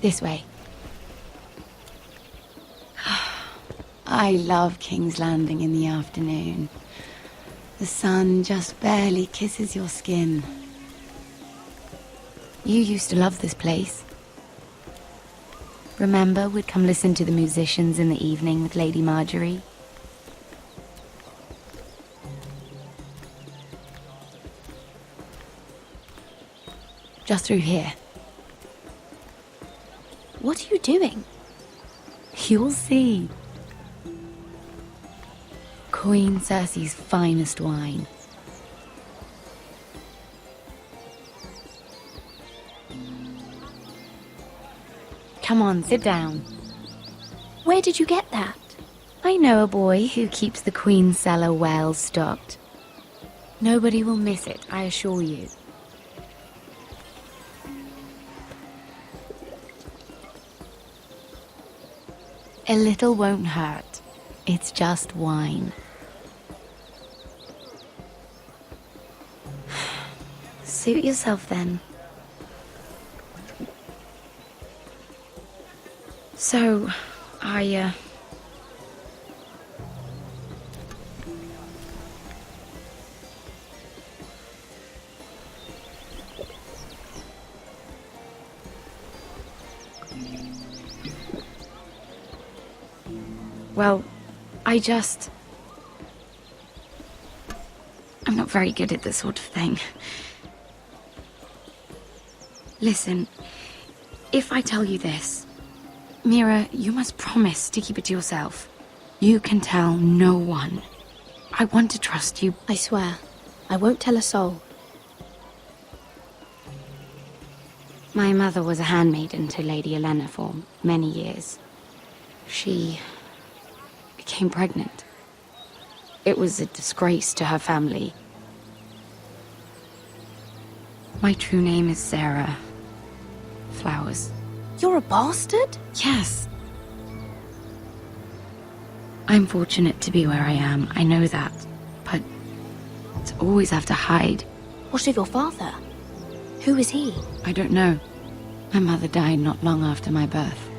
This way. I love King's Landing in the afternoon. The sun just barely kisses your skin. You used to love this place. Remember, we'd come listen to the musicians in the evening with Lady Marjorie? Just through here. What are you doing? You'll see. Queen Cersei's finest wine. Come on, sit down. Where did you get that? I know a boy who keeps the Queen's cellar well stocked. Nobody will miss it, I assure you. A little won't hurt. It's just wine. Suit yourself then. So, Well, I'm not very good at this sort of thing. Listen, if I tell you this, Mira, you must promise to keep it to yourself. You can tell no one. I want to trust you. I swear, I won't tell a soul. My mother was a handmaiden to Lady Olenna for many years. She became pregnant. It was a disgrace to her family. My true name is Sarah Flowers. You're a bastard? Yes. I'm fortunate to be where I am, I know that. But to always have to hide. What of your father? Who is he? I don't know. My mother died not long after my birth.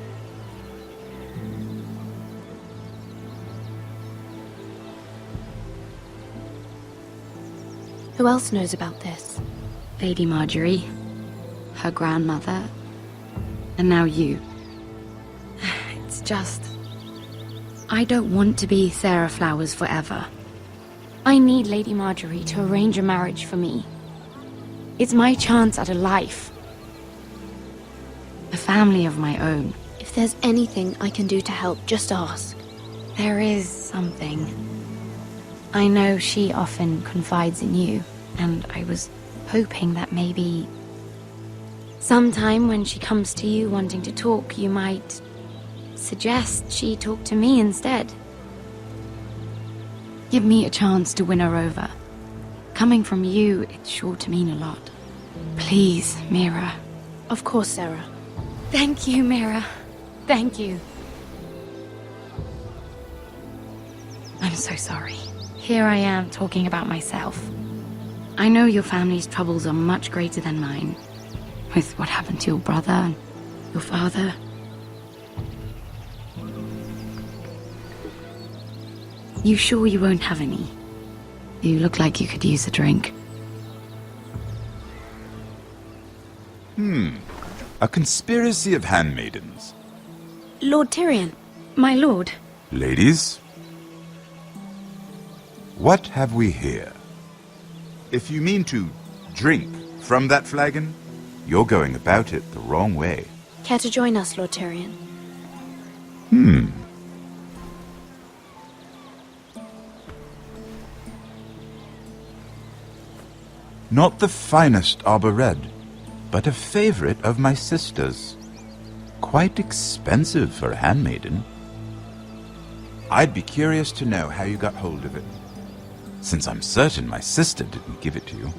Who else knows about this? Lady Marjorie, her grandmother, and now you. It's just... I don't want to be Sarah Flowers forever. I need Lady Marjorie to arrange a marriage for me. It's my chance at a life. A family of my own. If there's anything I can do to help, just ask. There is something. I know she often confides in you, and I was hoping that maybe sometime when she comes to you wanting to talk, you might suggest she talk to me instead. Give me a chance to win her over. Coming from you, it's sure to mean a lot. Please, Mira. Of course, Sarah. Thank you, Mira. Thank you. I'm so sorry. Here I am talking about myself. I know your family's troubles are much greater than mine. With what happened to your brother and your father. You sure you won't have any? You look like you could use a drink. A conspiracy of handmaidens. Lord Tyrion. My lord. Ladies, what have we here? If you mean to drink from that flagon, you're going about it the wrong way. Care to join us, Lord Tyrion? Not the finest arbor red, but a favorite of my sister's. Quite expensive for a handmaiden. I'd be curious to know how you got hold of it. Since I'm certain my sister didn't give it to you,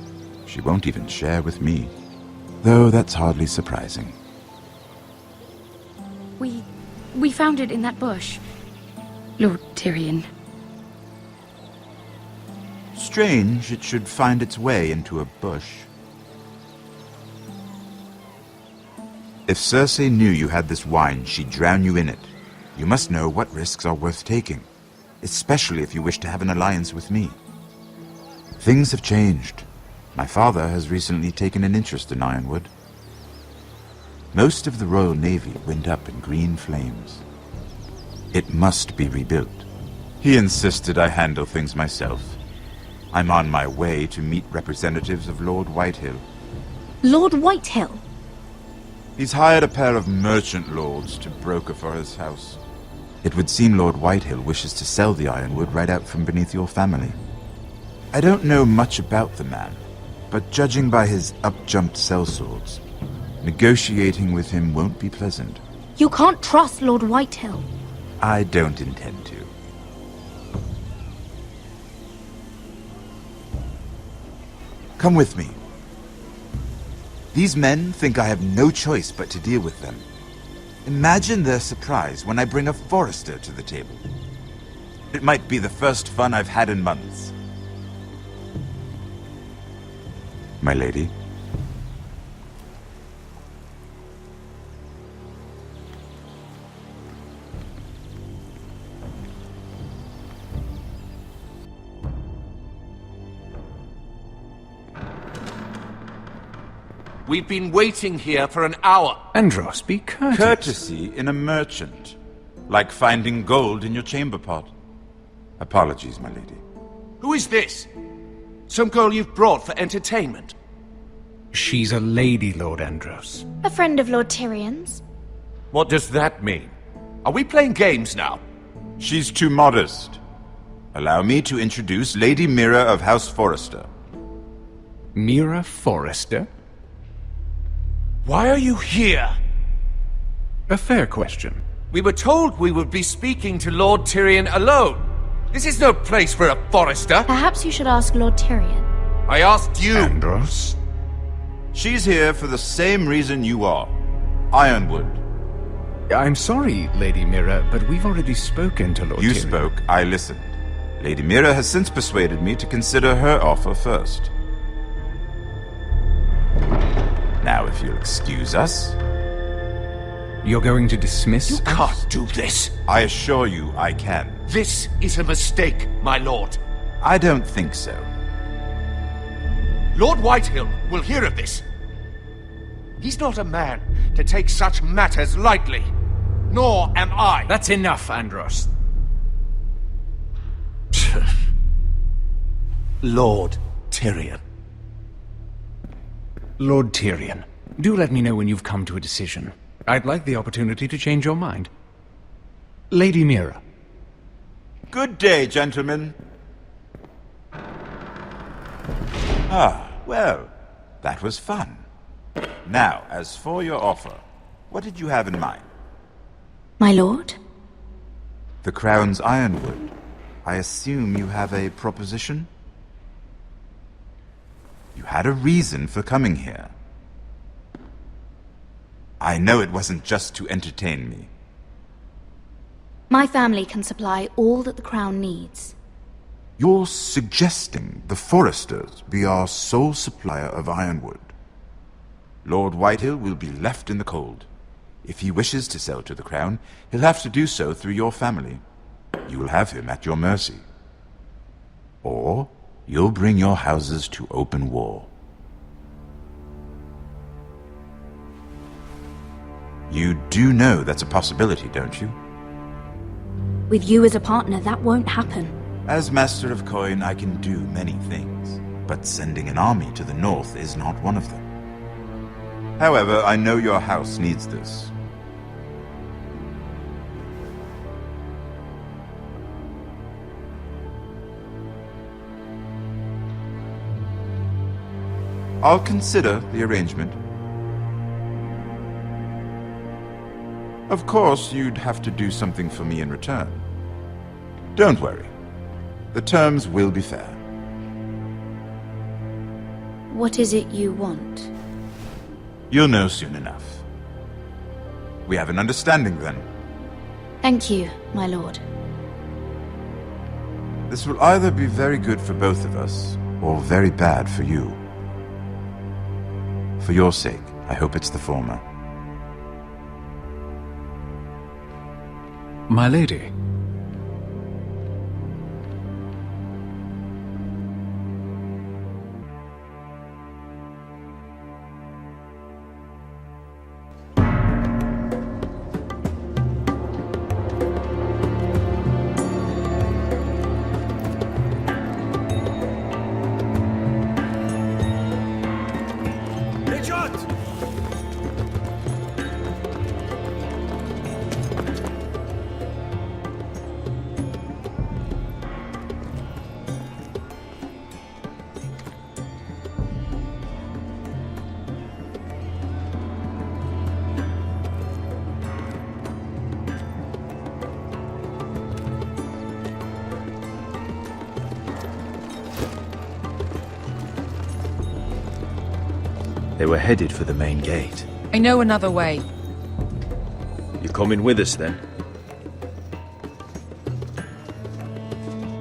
she won't even share with me. Though that's hardly surprising. We found it in that bush. Lord Tyrion. Strange it should find its way into a bush. If Circe knew you had this wine, she'd drown you in it. You must know what risks are worth taking, especially if you wish to have an alliance with me. Things have changed. My father has recently taken an interest in Ironwood. Most of the Royal Navy went up in green flames. It must be rebuilt. He insisted I handle things myself. I'm on my way to meet representatives of Lord Whitehill. Lord Whitehill? He's hired a pair of merchant lords to broker for his house. It would seem Lord Whitehill wishes to sell the Ironwood right out from beneath your family. I don't know much about the man, but judging by his up-jumped sellswords, negotiating with him won't be pleasant. You can't trust Lord Whitehill. I don't intend to. Come with me. These men think I have no choice but to deal with them. Imagine their surprise when I bring a Forrester to the table. It might be the first fun I've had in months. My lady. We've been waiting here for an hour. Andros, be courteous. Courtesy in a merchant. Like finding gold in your chamber pot. Apologies, my lady. Who is this? Some girl you've brought for entertainment? She's a lady, Lord Andros. A friend of Lord Tyrion's. What does that mean? Are we playing games now? She's too modest. Allow me to introduce Lady Mira of House Forrester. Mira Forrester? Why are you here? A fair question. We were told we would be speaking to Lord Tyrion alone. This is no place for a Forrester. Perhaps you should ask Lord Tyrion. I asked you. Andros? She's here for the same reason you are. Ironwood. I'm sorry, Lady Mira, but we've already spoken to Lord You Tyrion. spoke, I listened. Lady Mira has since persuaded me to consider her offer first. Now, if you'll excuse us... You're going to dismiss You us? can't do this. I assure you I can. This is a mistake, my lord. I don't think so. Lord Whitehill will hear of this. He's not a man to take such matters lightly. Nor am I. That's enough, Andros. Lord Tyrion. Lord Tyrion, do let me know when you've come to a decision. I'd like the opportunity to change your mind. Lady Mira. Good day, gentlemen. Ah, well, that was fun. Now, as for your offer, what did you have in mind? My lord? The Crown's Ironwood. I assume you have a proposition? You had a reason for coming here. I know it wasn't just to entertain me. My family can supply all that the Crown needs. You're suggesting the Forresters be our sole supplier of Ironwood. Lord Whitehill will be left in the cold. If he wishes to sell to the Crown, he'll have to do so through your family. You will have him at your mercy. Or you'll bring your houses to open war. You do know that's a possibility, don't you? With you as a partner, that won't happen. As Master of Coin, I can do many things, but sending an army to the north is not one of them. However, I know your house needs this. I'll consider the arrangement. Of course, you'd have to do something for me in return. Don't worry. The terms will be fair. What is it you want? You'll know soon enough. We have an understanding then. Thank you, my lord. This will either be very good for both of us, or very bad for you. For your sake, I hope it's the former. My lady. They were headed for the main gate. I know another way. You coming with us then?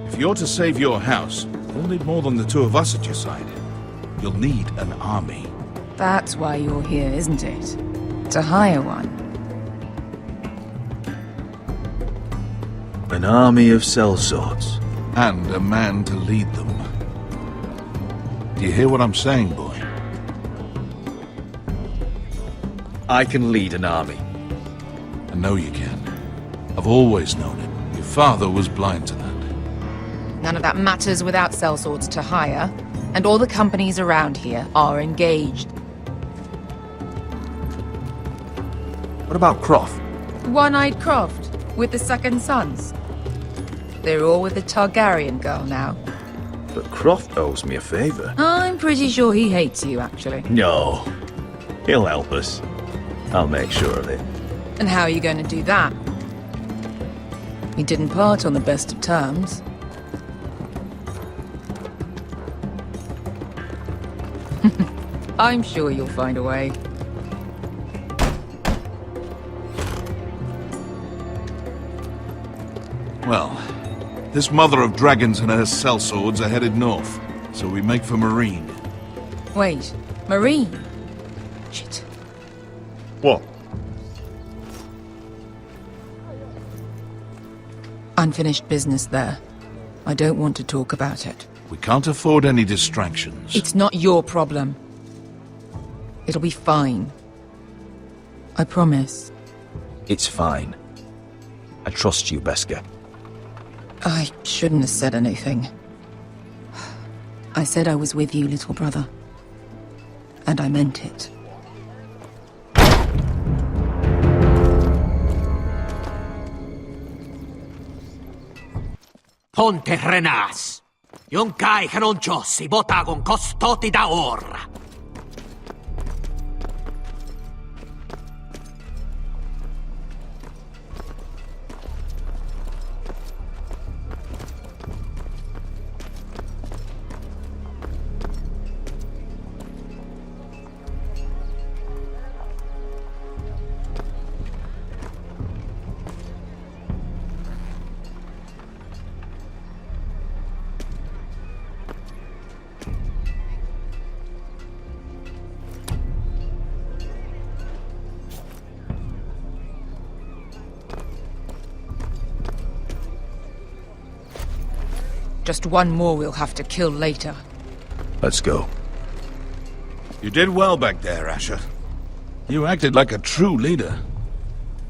If you're to save your house, you'll need more than the two of us at your side. You'll need an army. That's why you're here, isn't it? To hire one. An army of sellswords. And a man to lead them. Do you hear what I'm saying, boy? I can lead an army. I know you can. I've always known it. Your father was blind to that. None of that matters without sellswords to hire, and all the companies around here are engaged. What about Croft? One-eyed Croft, with the second sons. They're all with the Targaryen girl now. But Croft owes me a favor. I'm pretty sure he hates you, actually. No. He'll help us. I'll make sure of it. And how are you going to do that? We didn't part on the best of terms. I'm sure you'll find a way. Well, this mother of dragons and her sellswords are headed north, so we make for Marine. Wait, Marine? Shit. What? Unfinished business there. I don't want to talk about it. We can't afford any distractions. It's not your problem. It'll be fine. I promise. It's fine. I trust you, Beskha. I shouldn't have said anything. I said I was with you, little brother. And I meant it. Ponte Renas. Yung kai kanoncho si botagon kostoti da ora. Just one more we'll have to kill later. Let's go. You did well back there, Asher. You acted like a true leader.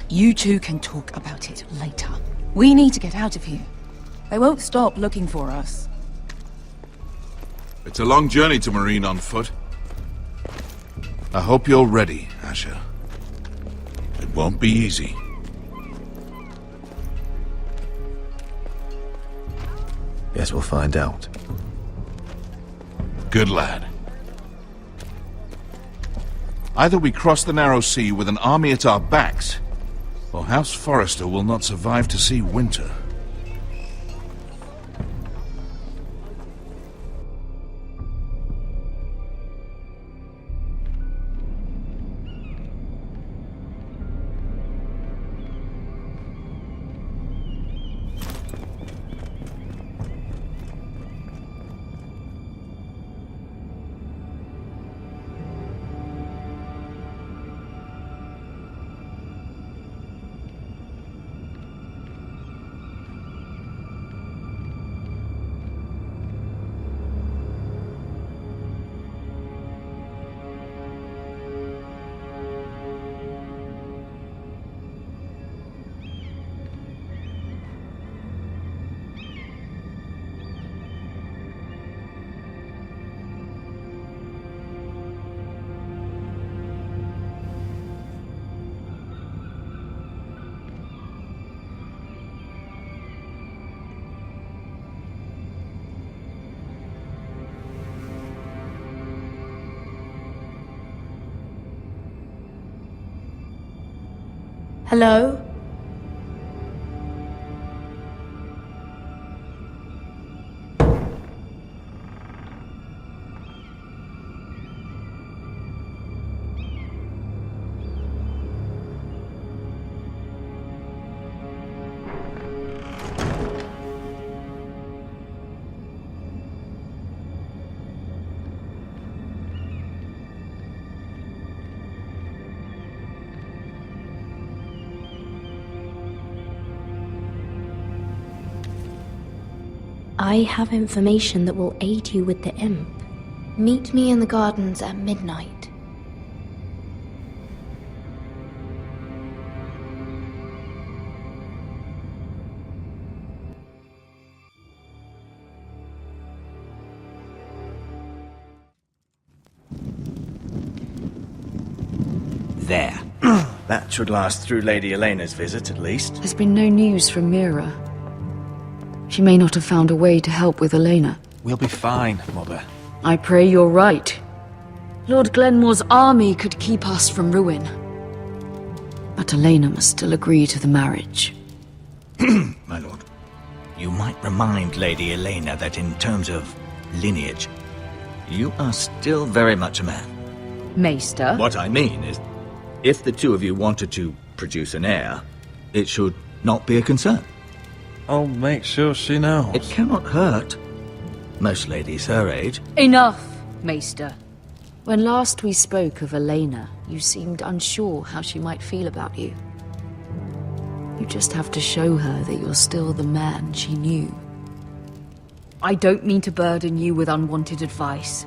You two can talk about it later. We need to get out of here. They won't stop looking for us. It's a long journey to Marine on foot. I hope you're ready, Asher. It won't be easy. Guess we'll find out. Good lad. Either we cross the narrow sea with an army at our backs, or House Forrester will not survive to see winter. Hello? I have information that will aid you with the imp. Meet me in the gardens at midnight. There. That should last through Lady Elena's visit, at least. There's been no news from Mira. She may not have found a way to help with Elena. We'll be fine, Mother. I pray you're right. Lord Glenmore's army could keep us from ruin. But Elena must still agree to the marriage. My lord, you might remind Lady Elena that in terms of lineage, you are still very much a man. Maester? What I mean is, if the two of you wanted to produce an heir, it should not be a concern. I'll make sure she knows. It cannot hurt. Most ladies her age. Enough, Maester. When last we spoke of Elena, you seemed unsure how she might feel about you. You just have to show her that you're still the man she knew. I don't mean to burden you with unwanted advice,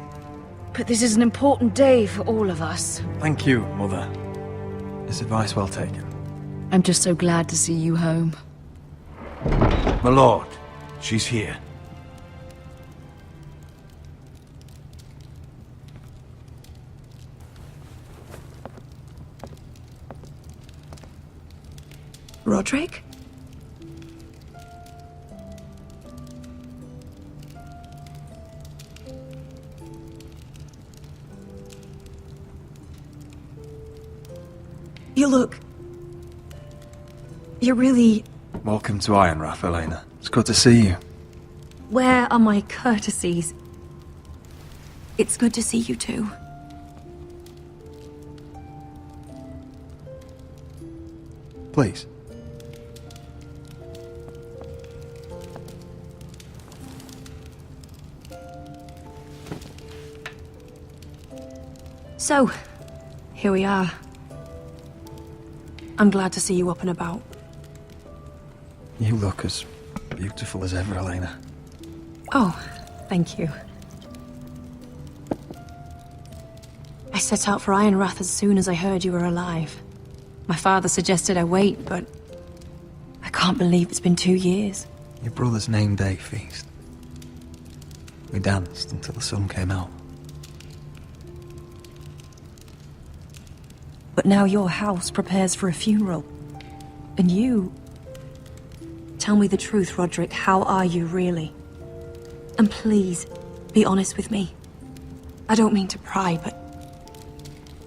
but this is an important day for all of us. Thank you, Mother. This advice well taken. I'm just so glad to see you home. My lord, she's here. Roderick? You look... You're really... Welcome to Ironrath, Elena. It's good to see you. Where are my courtesies? It's good to see you too. Please. So, here we are. I'm glad to see you up and about. You look as beautiful as ever, Elena. Oh, thank you. I set out for Ironrath as soon as I heard you were alive. My father suggested I wait, but I can't believe it's been 2 years. Your brother's name day feast. We danced until the sun came out. But now your house prepares for a funeral. And you... Tell me the truth, Roderick. How are you really? And please, be honest with me. I don't mean to pry, but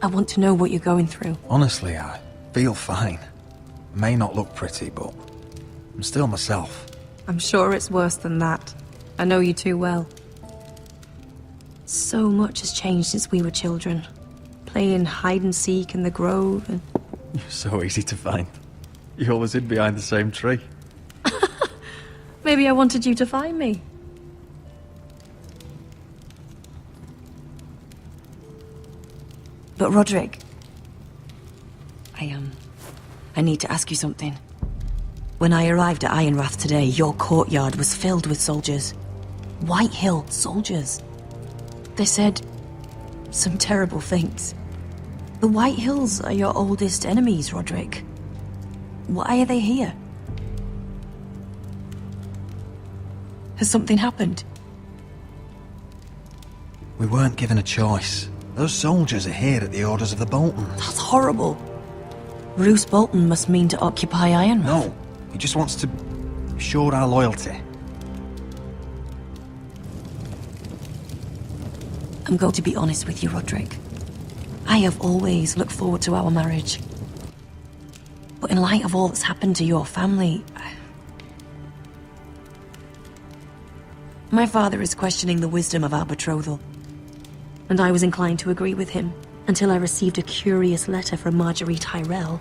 I want to know what you're going through. Honestly, I feel fine. I may not look pretty, but I'm still myself. I'm sure it's worse than that. I know you too well. So much has changed since we were children. Playing hide and seek in the grove and... You're so easy to find. You always hid behind the same tree. Maybe I wanted you to find me. But Roderick... I need to ask you something. When I arrived at Ironrath today, your courtyard was filled with soldiers. White Hill soldiers. They said some terrible things. The White Hills are your oldest enemies, Roderick. Why are they here? Has something happened? We weren't given a choice. Those soldiers are here at the orders of the Boltons. That's horrible. Roose Bolton must mean to occupy Ironrath. No, he just wants to show our loyalty. I'm going to be honest with you, Roderick. I have always looked forward to our marriage. But in light of all that's happened to your family... My father is questioning the wisdom of our betrothal. And I was inclined to agree with him, until I received a curious letter from Marjorie Tyrell.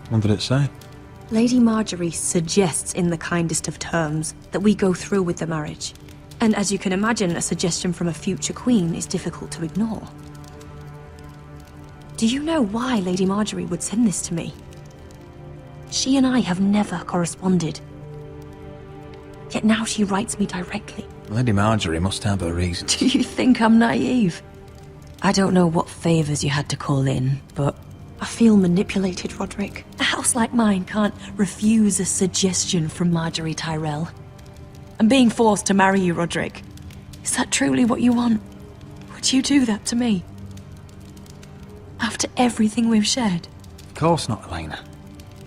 What did it say? Lady Marjorie suggests in the kindest of terms that we go through with the marriage. And as you can imagine, a suggestion from a future queen is difficult to ignore. Do you know why Lady Marjorie would send this to me? She and I have never corresponded. Yet now she writes me directly. Lady Marjorie must have her reasons. Do you think I'm naive? I don't know what favors you had to call in, but I feel manipulated, Roderick. A house like mine can't refuse a suggestion from Marjorie Tyrell. I'm being forced to marry you, Roderick. Is that truly what you want? Would you do that to me? After everything we've shared? Of course not, Elena.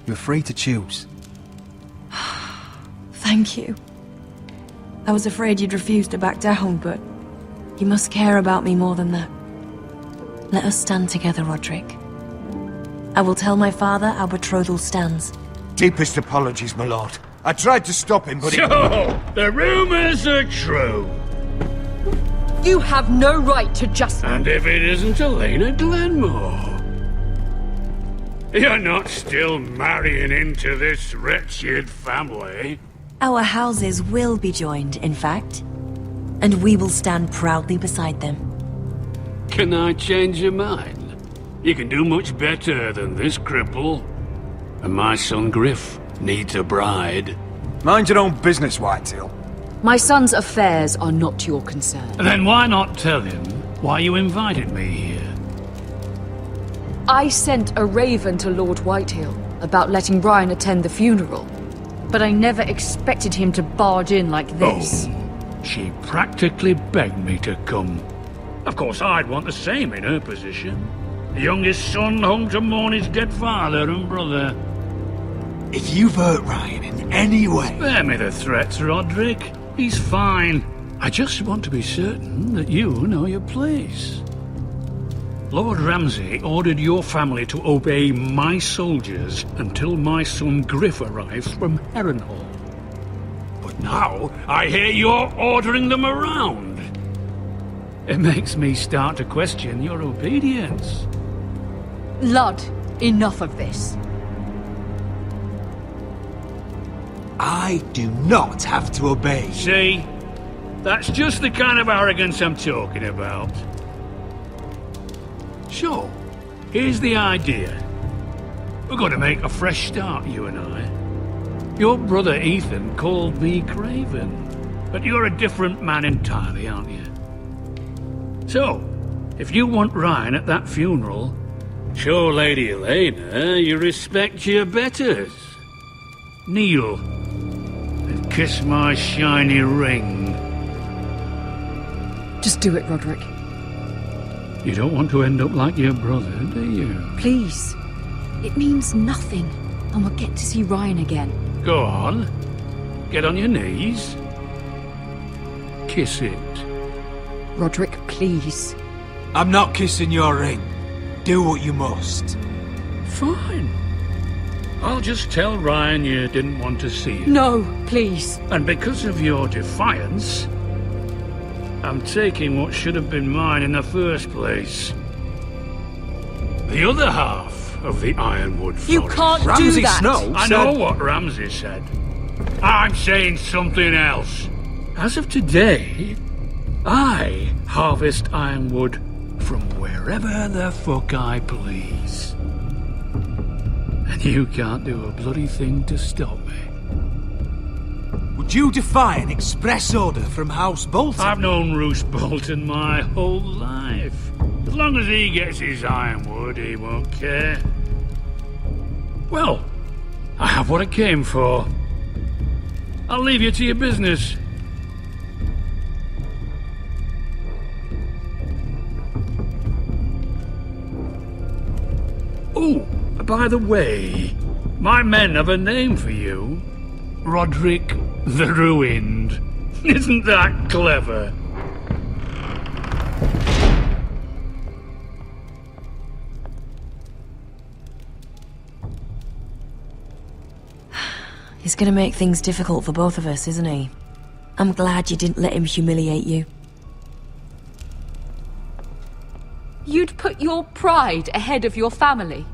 You're free to choose. Thank you. I was afraid you'd refuse to back down, but you must care about me more than that. Let us stand together, Roderick. I will tell my father our betrothal stands. Deepest apologies, my lord. I tried to stop him, but So, the rumors are true. You have no right to just... And if it isn't Elena Glenmore? You're not still marrying into this wretched family? Our houses will be joined, in fact. And we will stand proudly beside them. Can I change your mind? You can do much better than this cripple. And my son Griff needs a bride. Mind your own business, Whitetail. My son's affairs are not your concern. Then why not tell him why you invited me here? I sent a raven to Lord Whitehill about letting Ryan attend the funeral. But I never expected him to barge in like this. Oh, she practically begged me to come. Of course, I'd want the same in her position. The youngest son home to mourn his dead father and brother. If you've hurt Ryan in any way... Spare me the threats, Roderick. He's fine. I just want to be certain that you know your place. Lord Ramsay ordered your family to obey my soldiers until my son Griff arrives from Harrenhal. But now I hear you're ordering them around. It makes me start to question your obedience. Lud, enough of this. I do not have to obey. See? That's just the kind of arrogance I'm talking about. So, here's the idea. We're going to make a fresh start, you and I. Your brother Ethan called me Craven, but you're a different man entirely, aren't you? So, if you want Ryan at that funeral, show Lady Elena you respect your betters. Kneel and kiss my shiny ring. Just do it, Roderick. You don't want to end up like your brother, do you? Please. It means nothing, and we'll get to see Ryan again. Go on. Get on your knees. Kiss it. Roderick, please. I'm not kissing your ring. Do what you must. Fine. I'll just tell Ryan you didn't want to see it. No, please. And because of your defiance, I'm taking what should have been mine in the first place. The other half of the Ironwood Forest. You can't do Ramsay that! Snow I know what Ramsay said. I'm saying something else. As of today, I harvest ironwood from wherever the fuck I please. And you can't do a bloody thing to stop me. Would you defy an express order from House Bolton? I've known Roose Bolton my whole life. As long as he gets his ironwood, he won't care. Well, I have what I came for. I'll leave you to your business. Oh, by the way, my men have a name for you. Roderick the Ruined. Isn't that clever? He's gonna make things difficult for both of us, isn't he? I'm glad you didn't let him humiliate you. You'd put your pride ahead of your family.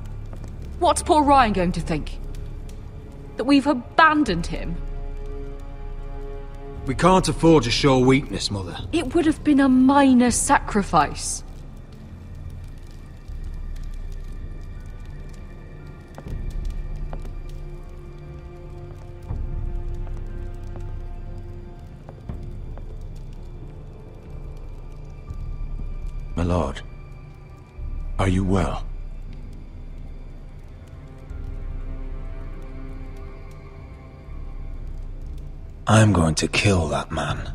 What's poor Ryan going to think? That we've abandoned him? We can't afford to show weakness, Mother. It would have been a minor sacrifice. My lord, are you well? I'm going to kill that man.